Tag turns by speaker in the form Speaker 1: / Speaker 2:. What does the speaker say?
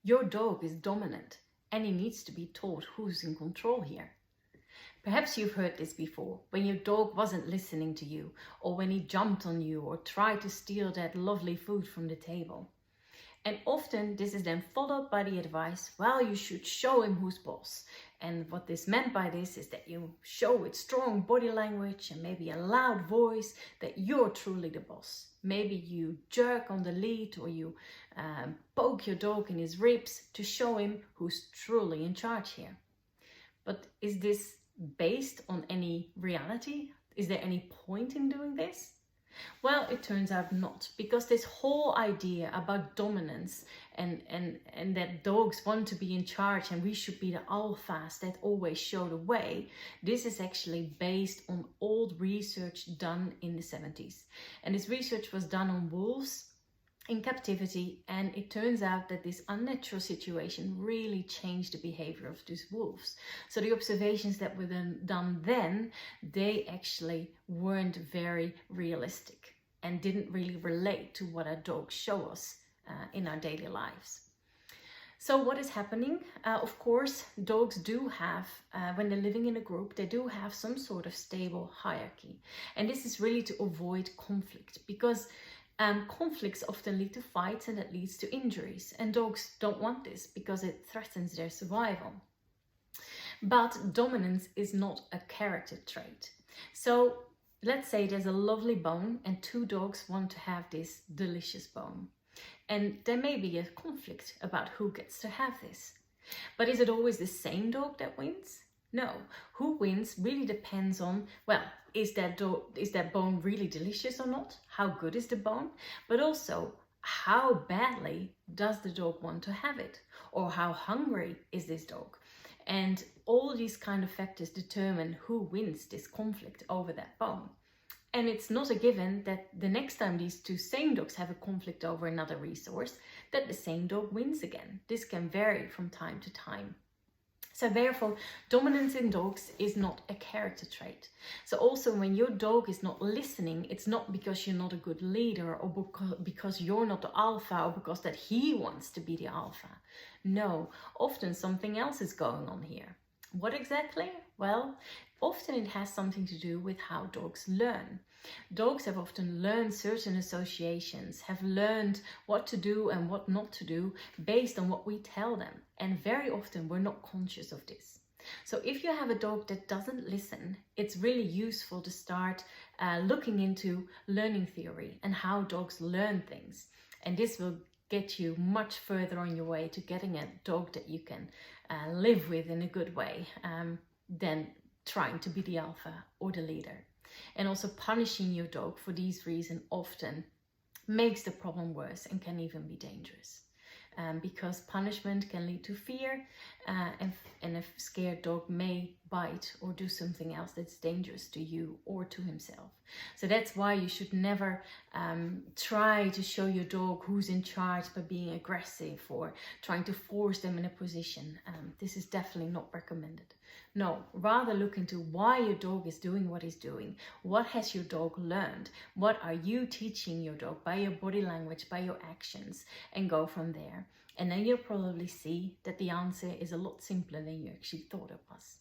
Speaker 1: Your dog is dominant and he needs to be taught who's in control here. Perhaps you've heard this before, when your dog wasn't listening to you, or when he jumped on you or tried to steal that lovely food from the table. And often this is then followed by the advice, well, you should show him who's boss. And what this meant by this is that you show with strong body language and maybe a loud voice that you're truly the boss. Maybe you jerk on the lead, or you poke your dog in his ribs to show him who's truly in charge here. But is this based on any reality? Is there any point in doing this? Well, it turns out not, because this whole idea about dominance and that dogs want to be in charge and we should be the alphas that always show the way, this is actually based on old research done in the 70s. And this research was done on wolves in captivity, and it turns out that this unnatural situation really changed the behavior of these wolves. So the observations that were done then, they actually weren't very realistic and didn't really relate to what our dogs show us in our daily lives. So what is happening? Of course, dogs do have, when they're living in a group, they do have some sort of stable hierarchy. And this is really to avoid conflict, because conflicts often lead to fights and that leads to injuries. And dogs don't want this because it threatens their survival. But dominance is not a character trait. So let's say there's a lovely bone and two dogs want to have this delicious bone. And there may be a conflict about who gets to have this. But is it always the same dog that wins? No. Who wins really depends on, well, is that bone really delicious or not? How good is the bone? But also, how badly does the dog want to have it? Or how hungry is this dog? And all these kind of factors determine who wins this conflict over that bone. And it's not a given that the next time these two same dogs have a conflict over another resource, that the same dog wins again. This can vary from time to time. So therefore, dominance in dogs is not a character trait. So also when your dog is not listening, it's not because you're not a good leader, or because you're not the alpha, or because that he wants to be the alpha. No, often something else is going on here. What exactly? Well, often it has something to do with how dogs learn. Dogs have often learned certain associations, have learned what to do and what not to do based on what we tell them. And very often we're not conscious of this. So if you have a dog that doesn't listen, it's really useful to start looking into learning theory and how dogs learn things. And this will get you much further on your way to getting a dog that you can live with in a good way than trying to be the alpha or the leader. And also punishing your dog for these reasons often makes the problem worse and can even be dangerous. Because punishment can lead to fear, and a scared dog may bite or do something else that's dangerous to you or to himself. So that's why you should never try to show your dog who's in charge by being aggressive or trying to force them in a position. This is definitely not recommended. No, rather look into why your dog is doing what he's doing. What has your dog learned? What are you teaching your dog by your body language, by your actions, and go from there. And then you'll probably see that the answer is a lot simpler than you actually thought it was.